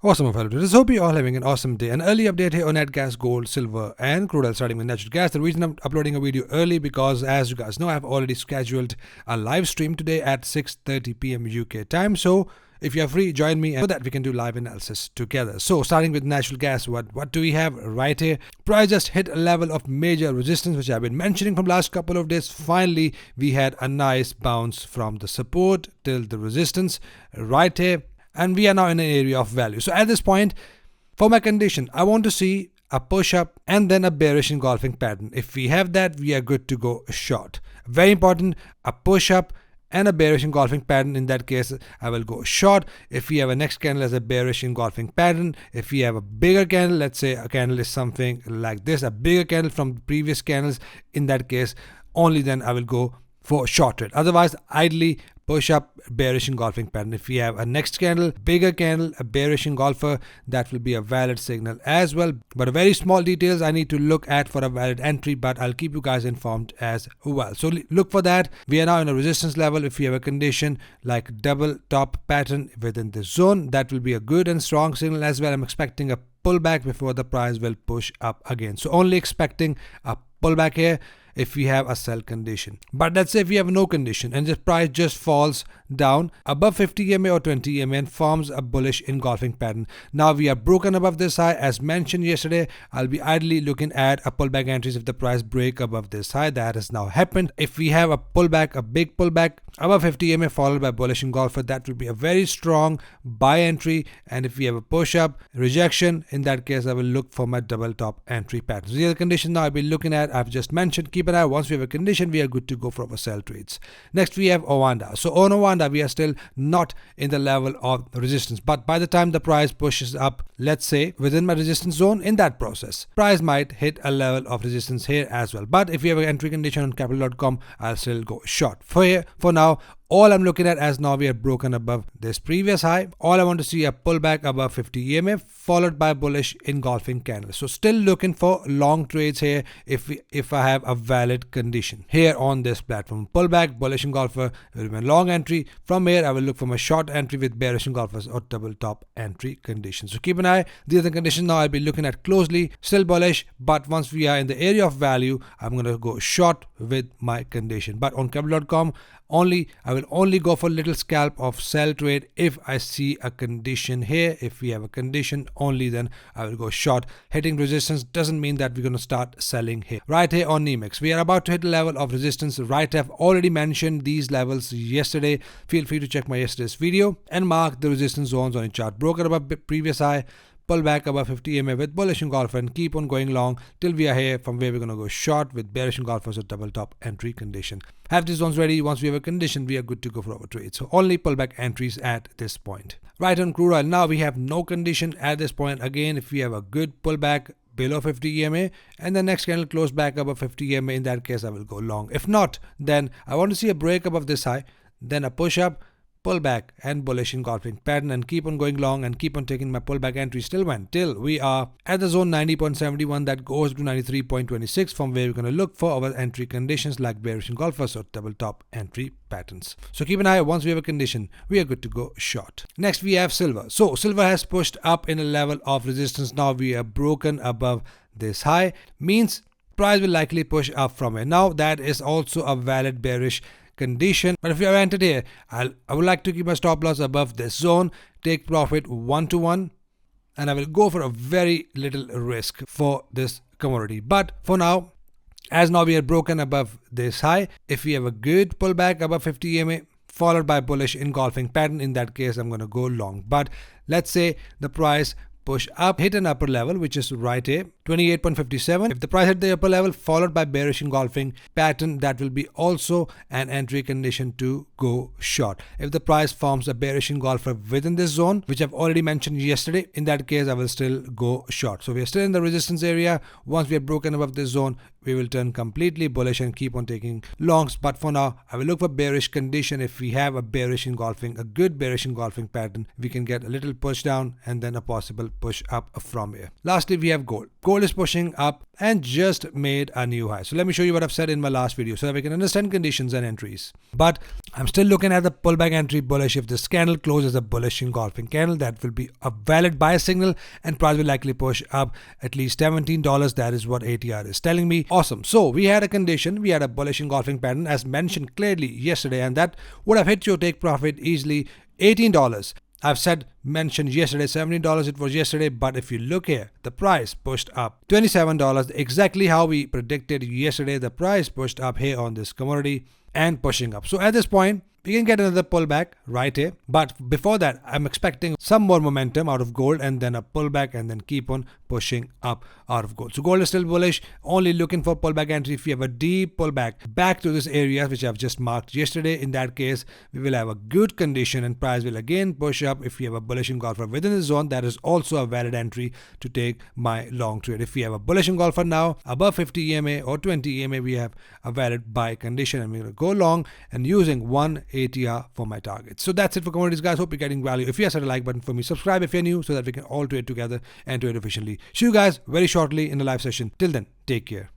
Awesome, fellow traders. Hope you all having an awesome day. An early update here on net gas, gold, silver, and crude oil, starting with natural gas. The reason I'm uploading a video early because, as you guys know, I've already scheduled a live stream today at 6:30 p.m. UK time. So if you're free, join me so that we can do live analysis together. So starting with natural gas, what do we have right here? Price just hit a level of major resistance, which I've been mentioning from last couple of days. Finally, we had a nice bounce from the support till the resistance right here. And we are now in an area of value. So at this point, for my condition, I want to see a push up and then a bearish engulfing pattern. If we have that, we are good to go short. Very important, a push up and a bearish engulfing pattern. In that case, I will go short. If we have a next candle as a bearish engulfing pattern, if we have a bigger candle, let's say a candle is something like this, a bigger candle from the previous candles, in that case, only then I will go for short trade. Otherwise, idly push up, bearish engulfing pattern. If we have a next candle, bigger candle, a bearish engulfer, that will be a valid signal as well. But very small details I need to look at for a valid entry, but I'll keep you guys informed as well. So look for that. We are now in a resistance level. If we have a condition like double top pattern within this zone, that will be a good and strong signal as well. I'm expecting a pullback before the price will push up again. So only expecting a pullback here if we have a sell condition. But let's say if we have no condition and the price just falls down above 50 EMA or 20 EMA and forms a bullish engulfing pattern. Now we are broken above this high. As mentioned yesterday, I'll be idly looking at a pullback entries if the price break above this high. That has now happened. If we have a pullback, a big pullback above 50 EMA followed by bullish engulfer, that will be a very strong buy entry. And if we have a push up, rejection, in that case I will look for my double top entry pattern. So these are the conditions now I'll be looking at. I've just mentioned, keep an eye. Once we have a condition, we are good to go for our sell trades. Next we have Owanda. So on Owanda, we are still not in the level of resistance, but by the time the price pushes up, let's say within my resistance zone, in that process, price might hit a level of resistance here as well. But if we have an entry condition on capital.com, I'll still go short. For now, all I'm looking at, as now we have broken above this previous high, all I want to see a pullback above 50 EMA followed by bullish engulfing candle. So still looking for long trades here if I have a valid condition here on this platform. Pullback, bullish engulfer will be a long entry. From here I will look for my short entry with bearish engulfers or double top entry conditions. So keep an eye. These are the conditions now I'll be looking at closely. Still bullish, but once we are in the area of value, I'm going to go short with my condition. But on capital.com, I will only go for little scalp of sell trade if I see a condition here. If we have a condition, only then I will go short. Hitting resistance doesn't mean that we're going to start selling here. Right here on NEMEX, we are about to hit a level of resistance. Right, I've already mentioned these levels yesterday. Feel free to check my yesterday's video and mark the resistance zones on a chart. Broken above previous high, pull back above 50 EMA with bullish engulfer and keep on going long till we are here, from where we're going to go short with bearish engulfers or double top entry condition. Have these zones ready. Once we have a condition, we are good to go for our trade. So only pullback entries at this point. Right on crude oil, now we have no condition at this point. Again, if we have a good pullback below 50 EMA and the next candle close back above 50 EMA, in that case I will go long. If not, then I want to see a break above this high, then a push up, pullback and bullish engulfing pattern, and keep on going long and keep on taking my pullback entries till we are at the zone 90.71 that goes to 93.26, from where we're going to look for our entry conditions like bearish engulfers or double top entry patterns. So keep an eye. Once we have a condition, we are good to go short. Next we have silver. So silver has pushed up in a level of resistance. Now we are broken above this high, means price will likely push up from here. Now that is also a valid bearish condition, but if you have entered here, I would like to keep my stop loss above this zone, take profit 1-to-1, and I will go for a very little risk for this commodity. But for now, as now we are broken above this high, if we have a good pullback above 50 EMA followed by bullish engulfing pattern, in that case I'm going to go long. But let's say the price push up, hit an upper level, which is right here, 28.57. If the price hit the upper level followed by bearish engulfing pattern, that will be also an entry condition to go short. If the price forms a bearish engulfer within this zone, which I've already mentioned yesterday, in that case I will still go short. So we are still in the resistance area. Once we are broken above this zone, we will turn completely bullish and keep on taking longs. But for now, I will look for bearish condition. If we have a bearish engulfing, a good bearish engulfing pattern, we can get a little push down and then a possible push up from here. Lastly, we have gold. Gold is pushing up and just made a new high. So let me show you what I've said in my last video so that we can understand conditions and entries. But I'm still looking at the pullback entry bullish. If this candle closes a bullish engulfing candle, that will be a valid buy signal and price will likely push up at least $17. That is what ATR is telling me. Awesome. So we had a condition. We had a bullish engulfing pattern as mentioned clearly yesterday, and that would have hit your take profit easily $18. I've mentioned yesterday $17 it was yesterday, but if you look here, the price pushed up $27, exactly how we predicted yesterday. The price pushed up here on this commodity and pushing up. So at this point, we can get another pullback right here. But before that, I'm expecting some more momentum out of gold and then a pullback and then keep on pushing up out of gold. So gold is still bullish, only looking for pullback entry. If you have a deep pullback back to this area, which I've just marked yesterday, in that case, we will have a good condition and price will again push up. If you have a bullish engulfer within the zone, that is also a valid entry to take my long trade. If we have a bullish engulfer now above 50 EMA or 20 EMA, we have a valid buy condition and we're going to go long and using one ATR for my targets. So that's it for commodities, guys. Hope you're getting value. If yes, hit a like button for me. Subscribe if you're new so that we can all trade together and trade efficiently. See you guys very shortly in the live session. Till then, take care.